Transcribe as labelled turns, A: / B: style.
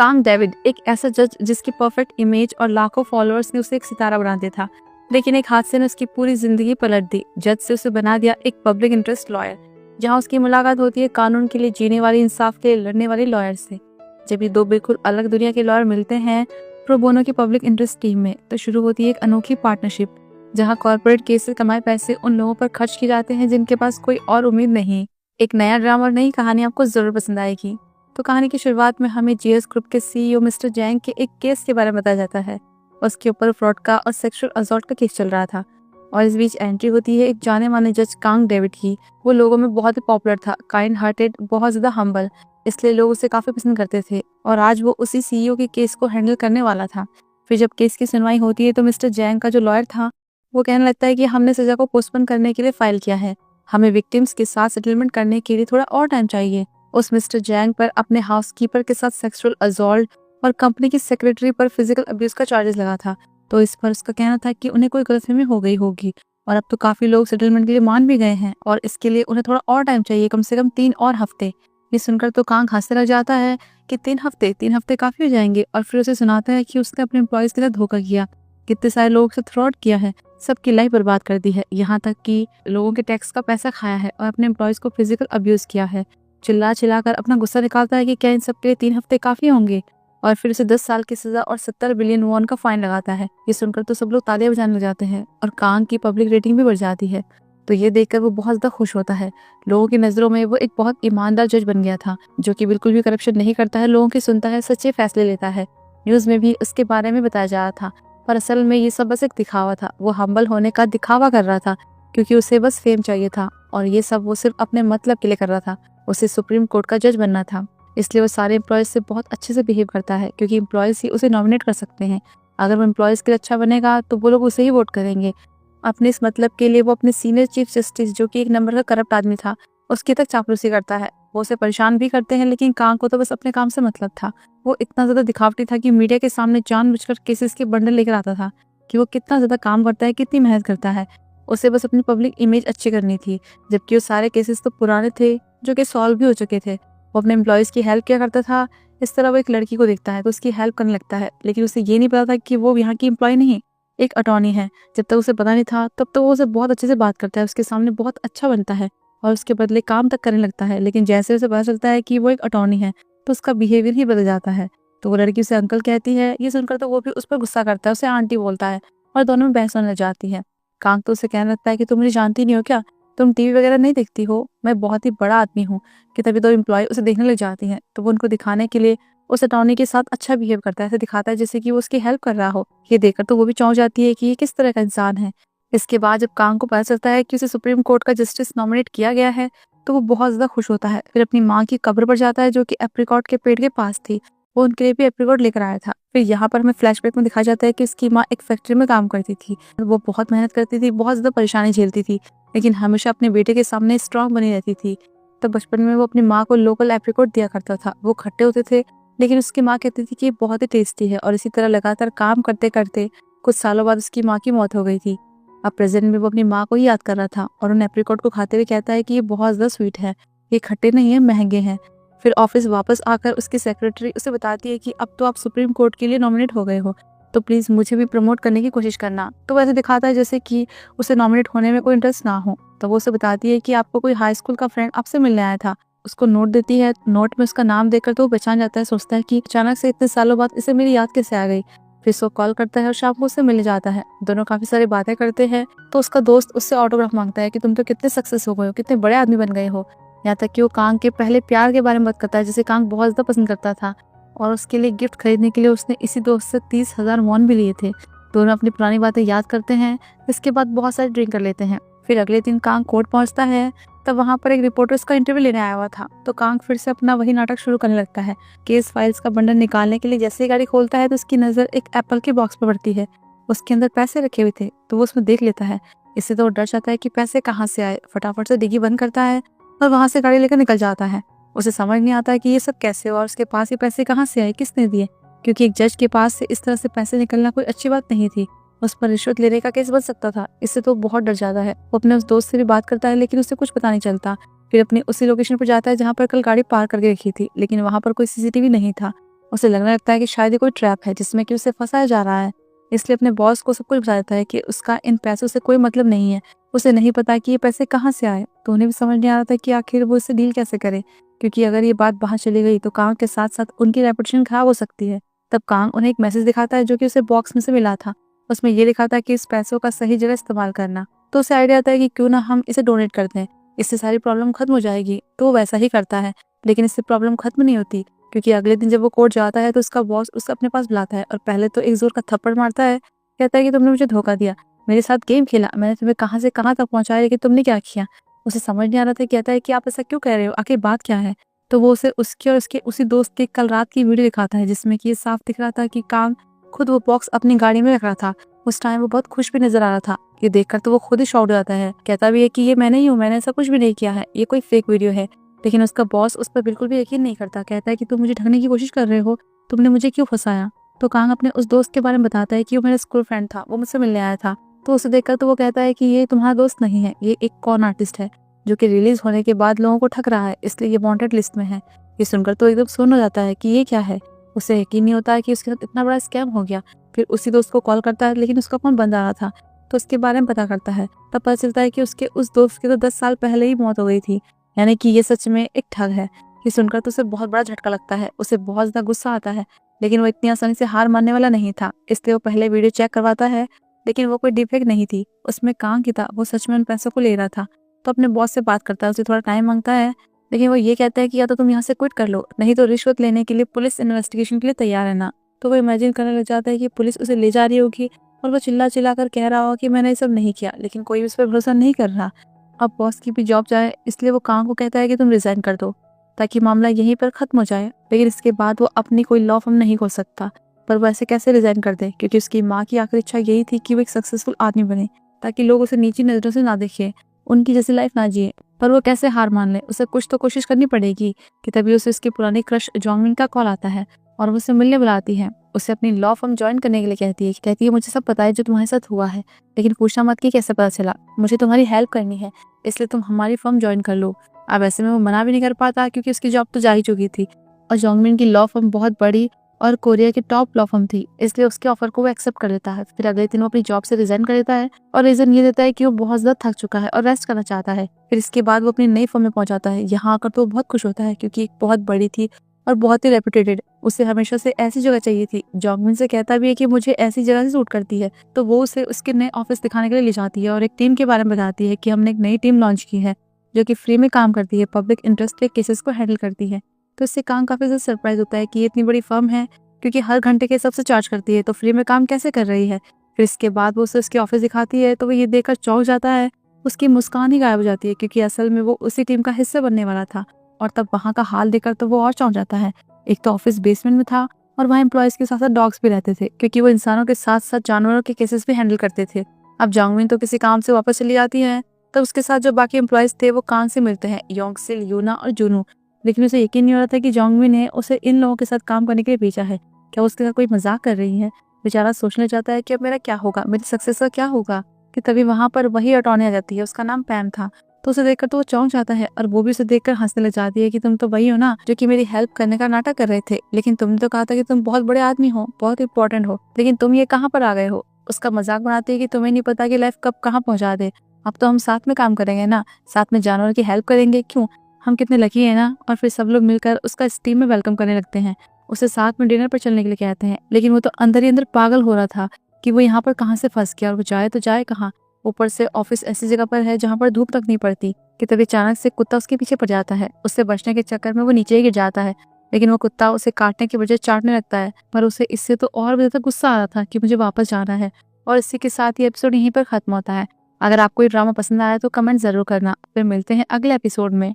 A: Kong David एक ऐसा जज जिसकी परफेक्ट इमेज और लाखों फॉलोअर्स ने उसे एक सितारा बना दिया था, लेकिन एक हादसे ने उसकी पूरी जिंदगी पलट दी। जज से उसे बना दिया एक पब्लिक इंटरेस्ट लॉयर, जहां उसकी मुलाकात होती है कानून के लिए जीने वाली, इंसाफ के लिए लड़ने वाली लॉयर से। जब ये दो बिल्कुल अलग दुनिया के लॉयर मिलते हैं प्रो बोनो की पब्लिक इंटरेस्ट टीम में, तो शुरू होती है एक अनोखी पार्टनरशिप, जहां कॉर्पोरेट केस से कमाए पैसे उन लोगों पर खर्च किए जाते हैं जिनके पास कोई और उम्मीद नहीं। एक नया ड्रामा और नई कहानी आपको जरूर पसंद आएगी। तो कहानी की शुरुआत में हमें जीएस ग्रुप के सीईओ मिस्टर जैंग के एक केस के बारे में बताया जाता है। उसके ऊपर फ्रॉड का और सेक्सुअल असॉल्ट का केस चल रहा था, और इस बीच एंट्री होती है एक जाने माने जज कांग डेविड की। वो लोगों में बहुत ही पॉपुलर था, काइंड हार्टेड, बहुत ज्यादा हम्बल, इसलिए लोग उसे काफी पसंद करते थे। और आज वो उसी सीईओ के केस को हैंडल करने वाला था। फिर जब केस की सुनवाई होती है तो मिस्टर जैंग का जो लॉयर था वो कहने लगता है कि हमने सजा को पोस्टपोन करने के लिए फाइल किया है, हमें विक्टिम्स के साथ सेटलमेंट करने के लिए थोड़ा और टाइम चाहिए। उस मिस्टर जैंग पर अपने हाउसकीपर के साथ सेक्सुअल असॉल्ट और कंपनी की सेक्रेटरी पर फिजिकल अब्यूज का चार्जेस लगा था। तो इस पर उसका कहना था कि उन्हें कोई गलतफहमी हो गई होगी, और अब तो काफी लोग सेटलमेंट के लिए मान भी गए हैं, और इसके लिए उन्हें थोड़ा और टाइम चाहिए, कम से कम 3 और हफ्ते। ये सुनकर तो कांग हंसने लग जाता है कि 3 हफ्ते काफी हो जाएंगे, और फिर उसे सुनाता है कि उसने अपने एम्प्लॉयज के साथ धोखा किया, कितने सारे लोगों से फ्रॉड किया है, सबकी लाइफ बर्बाद कर दी है, यहाँ तक कि लोगों के टैक्स का पैसा खाया है और अपने एम्प्लॉयज को फिजिकल अब्यूज किया है। चिल्ला चिल्लाकर अपना गुस्सा निकालता है कि क्या इन सब के लिए 3 हफ्ते काफी होंगे, और फिर उसे 10 साल की सजा और 70 बिलियन वॉन का फाइन लगाता है। ये सुनकर तो सब लोग तालियां बजाने लग जाते हैं, और कांग की पब्लिक रेटिंग भी बढ़ जाती है। तो ये देखकर वो बहुत ज्यादा खुश होता है। लोगों की नजरों में वो एक बहुत ईमानदार जज बन गया था, जो कि बिल्कुल भी करप्शन नहीं करता है, लोगों की सुनता है, सच्चे फैसले लेता है। न्यूज में भी उसके बारे में बताया जा रहा था, पर असल में ये सब बस एक दिखावा था। वो हम्बल होने का दिखावा कर रहा था, क्योंकि उसे बस फेम चाहिए था, और ये सब वो सिर्फ अपने मतलब के लिए कर रहा था। उसे सुप्रीम कोर्ट का जज बनना था, इसलिए वो सारे एम्प्लॉयज से बहुत अच्छे से बिहेव करता है, क्योंकि एम्प्लॉयज ही उसे नॉमिनेट कर सकते हैं। अगर वो एम्प्लॉयज के लिए अच्छा बनेगा तो वो लोग उसे ही वोट करेंगे। अपने इस मतलब के लिए वो अपने सीनियर चीफ जस्टिस, जो कि एक नंबर का करप्ट आदमी था, उसकी तक चापलूसी करता है। वो उसे परेशान भी करते हैं, लेकिन कांग को तो बस अपने काम से मतलब था। वो इतना ज्यादा दिखावटी था कि मीडिया के सामने जानबूझकर केसेस के बंडल लेकर आता था कि वो कितना ज्यादा काम करता है, कितनी मेहनत करता है। उसे बस अपनी पब्लिक इमेज अच्छी करनी थी, जबकि वो सारे केसेस तो पुराने थे जो कि सॉल्व भी हो चुके थे। वो अपने एम्प्लॉयज की हेल्प क्या करता था, इस तरह वो एक लड़की को देखता है तो उसकी हेल्प करने लगता है, लेकिन उसे ये नहीं पता था कि वो यहाँ की एम्प्लॉय नहीं, एक अटॉर्नी है। जब तक उसे पता नहीं था तब तो वो उसे बहुत अच्छे से बात करता है, उसके सामने बहुत अच्छा बनता है और उसके बदले काम तक करने लगता है। लेकिन जैसे उसे पता चलता है कि वो एक अटॉर्नी है तो उसका बिहेवियर ही बदल जाता है। तो वो लड़की उसे अंकल कहती है। ये सुनकर तो वो भी उस पर गुस्सा करता है, उसे आंटी बोलता है, और दोनों में बहस होने लग जाती है। कांग तो उसे कहने लगता है कि तुम मुझे जानती नहीं हो क्या, तुम टीवी वगैरह नहीं देखती हो, मैं बहुत ही बड़ा आदमी हूँ। कि तभी तो एम्प्लॉय उसे देखने लग जाती हैं, तो वो उनको दिखाने के लिए उस अटॉर्नी के साथ अच्छा बिहेव करता है, ऐसे दिखाता है जैसे कि वो उसकी हेल्प कर रहा हो। ये देखकर तो वो भी चौंक जाती है कि ये किस तरह का इंसान है। इसके बाद जब कांग को पता चलता है कि उसे सुप्रीम कोर्ट का जस्टिस नॉमिनेट किया गया है, तो वो बहुत ज्यादा खुश होता है। फिर अपनी माँ की कब्र पर जाता है, जो कि एप्रिकॉट के पेड़ के पास थी। वो उनके लिए भी एप्रिकॉट लेकर आया था। फिर यहाँ पर हमें फ्लैशबैक में दिखाया जाता है कि उसकी माँ एक फैक्ट्री में काम करती थी। वो बहुत मेहनत करती थी, बहुत ज्यादा परेशानी झेलती थी, लेकिन हमेशा अपने बेटे के सामने स्ट्रांग बनी रहती थी। तो बचपन में वो अपनी माँ को लोकल एप्रिकॉट दिया करता था। वो खट्टे होते थे, लेकिन उसकी माँ कहती थी कि ये बहुत ही टेस्टी है। और इसी तरह लगातार काम करते करते कुछ सालों बाद उसकी माँ की मौत हो गई थी। अब प्रेजेंट में वो अपनी माँ को ही याद कर रहा था, और उन एप्रिकॉट को खाते हुए कहता है कि ये बहुत ज्यादा स्वीट है, ये खट्टे नहीं है, महंगे हैं। फिर ऑफिस वापस आकर उसकी सेक्रेटरी उसे बताती है कि अब तो आप सुप्रीम कोर्ट के लिए नॉमिनेट हो गए हो, तो प्लीज मुझे भी प्रमोट करने की कोशिश करना। तो वैसे दिखाता है जैसे कि उसे नॉमिनेट होने में कोई इंटरेस्ट ना हो। तो वो उसे बताती है कि आपको कोई हाई स्कूल का फ्रेंड आपसे मिलने आया था, उसको नोट देती है। नोट में उसका नाम देखकर तो वो पहचान जाता है, सोचता है कि अचानक से इतने सालों बाद इसे मेरी याद कैसे आ गई। फिर उसको कॉल करता है और शाम को उससे मिलने जाता है। दोनों काफी सारी बातें करते हैं। तो उसका दोस्त उससे ऑटोग्राफ मांगता है कि तुम तो कितने सक्सेस हो गए हो, कितने बड़े आदमी बन गए हो। यहाँ तक कि वो कांग के पहले प्यार के बारे में बात करता है, जिसे कांग बहुत ज्यादा पसंद करता था, और उसके लिए गिफ्ट खरीदने के लिए उसने इसी दोस्त से 30,000 वॉन भी लिए थे। दोनों अपनी पुरानी बातें याद करते हैं। इसके बाद बहुत सारे ड्रिंक कर लेते हैं। फिर अगले दिन कांग कोर्ट पहुंचता है, तब वहां पर एक रिपोर्टर उसका इंटरव्यू लेने आया हुआ था। तो कांग फिर से अपना वही नाटक शुरू करने लगता है। केस फाइल्स का बंडल निकालने के लिए जैसे ही गाड़ी खोलता है तो उसकी नजर एक एप्पल के बॉक्स पर पड़ती है। उसके अंदर पैसे रखे हुए थे, तो वो उसमें देख लेता है। इससे तो वो डर जाता है कि पैसे कहाँ से आए। फटाफट से डिग्गी बंद करता है और वहां से गाड़ी लेकर निकल जाता है। उसे समझ नहीं आता है कि ये सब कैसे हुआ और उसके पास ये पैसे कहाँ से आए, किसने दिए, क्योंकि एक जज के पास से इस तरह से पैसे निकलना कोई अच्छी बात नहीं थी। उस पर रिश्वत लेने का केस बन सकता था। इससे तो बहुत डर जाता है। वो अपने उस दोस्त से भी बात करता है, लेकिन उसे कुछ पता नहीं चलता। फिर अपनी उसी लोकेशन पर जाता है जहाँ पर कल गाड़ी पार्क करके रखी थी, लेकिन वहां पर कोई सीसीटीवी नहीं था। उसे लगने लगता है कि शायद ये कोई ट्रैप है जिसमें कि उसे फंसाया जा रहा है। इसलिए अपने बॉस को सब कुछ बता देता है कि उसका इन पैसों से कोई मतलब नहीं है। उसे नहीं पता कि ये पैसे कहाँ से आए, तो उन्हें भी समझ नहीं आ रहा था कि आखिर वो इससे डील कैसे करे, क्योंकि अगर ये बात बाहर चली गई तो कांग के साथ साथ उनकी रेपुटेशन खराब हो सकती है। तब कांग उन्हें एक मैसेज दिखाता है जो कि उसे बॉक्स में से मिला था। उसमें ये लिखा था कि इस पैसों का सही जगह इस्तेमाल करना। तो उसे आइडिया आता है कि क्यों ना हम इसे डोनेट कर दें, इससे सारी प्रॉब्लम खत्म हो जाएगी। तो वो वैसा ही करता है, लेकिन इससे प्रॉब्लम खत्म नहीं होती, क्योंकि अगले दिन जब वो कोर्ट जाता है तो उसका बॉस उसे अपने पास बुलाता है और पहले तो एक जोर का थप्पड़ मारता है। कहता है कि तुमने मुझे धोखा दिया, मेरे साथ गेम खेला, मैंने तुम्हें कहाँ से कहाँ तक पहुंचाया, लेकिन तुमने क्या किया। उसे समझ नहीं आ रहा था। कहता है कि आप ऐसा क्यों कह रहे हो, आखिर बात क्या है। तो वो उसे उसके और उसके उसी दोस्त की कल रात की वीडियो दिखाता है, जिसमें कि ये साफ दिख रहा था कि कांग खुद वो बॉक्स अपनी गाड़ी में रख रहा था। उस टाइम वो बहुत खुश भी नजर आ रहा था। ये देखकर तो वो खुद ही शॉक हो जाता है। कहता भी है कि ये मैं नहीं हूँ, मैंने ऐसा कुछ भी नहीं किया है, ये कोई फेक वीडियो है। लेकिन उसका बॉस उस पर बिल्कुल भी यकीन नहीं करता। कहता है कि तुम मुझे ठगने की कोशिश कर रहे हो, तुमने मुझे क्यों फंसाया। तो कांग अपने उस दोस्त के बारे में बताता है कि वो मेरा स्कूल फ्रेंड था, वो मुझसे मिलने आया था। तो उसे देखकर तो वो कहता है कि ये तुम्हारा दोस्त नहीं है, ये एक कॉन आर्टिस्ट है जो कि रिलीज होने के बाद लोगों को ठग रहा है, इसलिए ये वांटेड लिस्ट में है। ये सुनकर तो एकदम सुन्न हो जाता है कि ये क्या है। उसे यकीन नहीं होता है कि उसके साथ इतना बड़ा स्कैम हो गया। फिर उसी दोस्त को कॉल करता है, लेकिन उसका फोन बंद आ रहा था। तो उसके बारे में पता करता है। तब पता चलता है कि उसके उस दोस्त की तो 10 साल पहले ही मौत हो गई थी, यानी कि ये सच में एक ठग है। ये सुनकर तो उसे बहुत बड़ा झटका लगता है। उसे बहुत ज्यादा गुस्सा आता है, लेकिन वो इतनी आसानी से हार मानने वाला नहीं था। इसलिए वो पहले वीडियो चेक करवाता है, लेकिन वो कोई डिफेक्ट नहीं थी, उसमें कांग की था। वो सच में उन पैसों को ले रहा था। तो अपने बॉस से बात करता है, उसे थोड़ा टाइम मांगता है, लेकिन वो ये कहता है कि या तो तुम यहाँ से क्विट कर लो, नहीं तो रिश्वत लेने के लिए पुलिस इन्वेस्टिगेशन के लिए तैयार है ना। तो वो इमेजिन करने लग जाता है कि पुलिस उसे ले जा रही होगी और वो चिल्ला चिल्ला कर कह रहा होगा कि मैंने ये सब नहीं किया, लेकिन कोई उस पर भरोसा नहीं कर रहा। अब बॉस की भी जॉब जाए, इसलिए वो कांग को कहता है कि तुम रिजाइन कर दो ताकि मामला यहीं पर खत्म हो जाए। लेकिन इसके बाद वो अपनी कोई लॉ फर्म नहीं खोल सकता। पर वो ऐसे कैसे रिजाइन कर दे, क्योंकि उसकी माँ की आखिरी इच्छा यही थी कि वो एक सक्सेसफुल आदमी बने, ताकि लोग उसे नीची नजरों से ना देखें, उनकी जैसी लाइफ ना जिए। पर वो कैसे हार मान ले, उसे कुछ तो कोशिश करनी पड़ेगी। कि तभी उसे उसकी पुरानी क्रश जोंगमिन का कॉल आता है और वो उसे मिलने बुलाती है। उसे अपनी लॉ फर्म ज्वाइन करने के लिए कहती है मुझे सब पता है जो तुम्हारे साथ हुआ है, लेकिन पूछना मत कि कैसे पता चला, मुझे तुम्हारी हेल्प करनी है, इसलिए तुम हमारी फर्म ज्वाइन कर लो। अब ऐसे में वो मना भी नहीं कर पाता, क्योंकि उसकी जॉब तो जा ही चुकी थी और जोंगमिन की लॉ फर्म बहुत बड़ी और कोरिया की टॉप लॉ फर्म थी, इसलिए उसके ऑफर को वो एक्सेप्ट कर लेता है। फिर अगले दिन वो अपनी जॉब से रिजाइन कर देता है और रीजन ये देता है कि वो बहुत ज्यादा थक चुका है और रेस्ट करना चाहता है। फिर इसके बाद वो अपनी नई फर्म में पहुंचाता है। यहाँ आकर तो वो बहुत खुश होता है, क्योंकि एक बहुत बड़ी थी और बहुत ही रेपुटेटेड। उसे हमेशा से ऐसी जगह चाहिए थी। जोंगमिन से कहता भी है कि मुझे ऐसी जगह से सूट करती है, तो वो उसे उसके नए ऑफिस दिखाने के लिए ले जाती है और एक टीम के बारे में बताती है कि हमने एक नई टीम लॉन्च की है जो कि फ्री में काम करती है, पब्लिक इंटरेस्ट के केसेस को हैंडल करती है। तो इससे काम काफी ज्यादा सरप्राइज होता है कि ये इतनी बड़ी फर्म है, क्योंकि हर घंटे के हिसाब से चार्ज करती है, तो फ्री में काम कैसे कर रही है। फिर इसके बाद वो उसे उसके ऑफिस दिखाती है, तो वो ये देखकर चौंक जाता है। उसकी मुस्कान ही गायब हो जाती है, क्योंकि असल में वो उसी टीम का हिस्सा बनने वाला था। और तब वहाँ का हाल देखकर तो वो और चौंक जाता है। एक तो ऑफिस बेसमेंट में था और वहाँ एम्प्लॉयज के साथ साथ डॉग्स भी रहते थे, क्योंकि वो इंसानों के साथ साथ जानवरों के केसेस भी हैंडल करते थे। अब जोंगमिन तो किसी काम से वापस चली जाती है, तब उसके साथ जो बाकी एम्प्लॉयज थे वो कांग से मिलते हैं, योंगसिल, यूना और जुनू। लेकिन उसे यकीन नहीं हो रहा था कि जोंगमिन ने उसे इन लोगों के साथ काम करने के लिए भेजा है। क्या उसके साथ कोई मजाक कर रही है। बेचारा सोचने जाता है कि अब मेरा क्या होगा, मेरी सक्सेस का क्या होगा। कि तभी वहां पर वही अटॉर्नी आ जाती है, उसका नाम पैम था। तो उसे देखकर तो वो चौंक जाता है और वो भी उसे देखकर हंसने लग जाती है कि तुम तो वही हो ना जो कि मेरी हेल्प करने का नाटक कर रहे थे, लेकिन तुमने तो कहा था कि तुम बहुत बड़े आदमी हो, बहुत इंपॉर्टेंट हो, लेकिन तुम ये कहाँ पर आ गए हो। उसका मजाक बनाती है कि तुम्हें नहीं पता कि लाइफ कब कहाँ पहुंचा दे। अब तो हम साथ में काम करेंगे ना, साथ में जानवरों की हेल्प करेंगे, क्यों, हम कितने लकी है ना। और फिर सब लोग मिलकर उसका इस टीम में वेलकम करने लगते हैं। उसे साथ में डिनर पर चलने के लिए कहते हैं, लेकिन वो तो अंदर ही अंदर पागल हो रहा था कि वो यहाँ पर कहाँ से फंस गया और वो जाए तो जाए कहाँ। ऊपर से ऑफिस ऐसी जगह पर है जहाँ पर धूप तक नहीं पड़ती। कि तभी अचानक से कुत्ता उसके पीछे पड़ जाता है। उससे बचने के चक्कर में वो नीचे ही गिर जाता है, लेकिन वो कुत्ता उसे काटने के बजाय चाटने लगता है। पर उसे इससे तो और भी ज्यादा गुस्सा आ रहा था कि मुझे वापस जाना है। और इसी के साथ ये एपिसोड यहीं पर खत्म होता है। अगर आपको ये ड्रामा पसंद आया तो कमेंट जरूर करना। फिर मिलते हैं अगले एपिसोड में।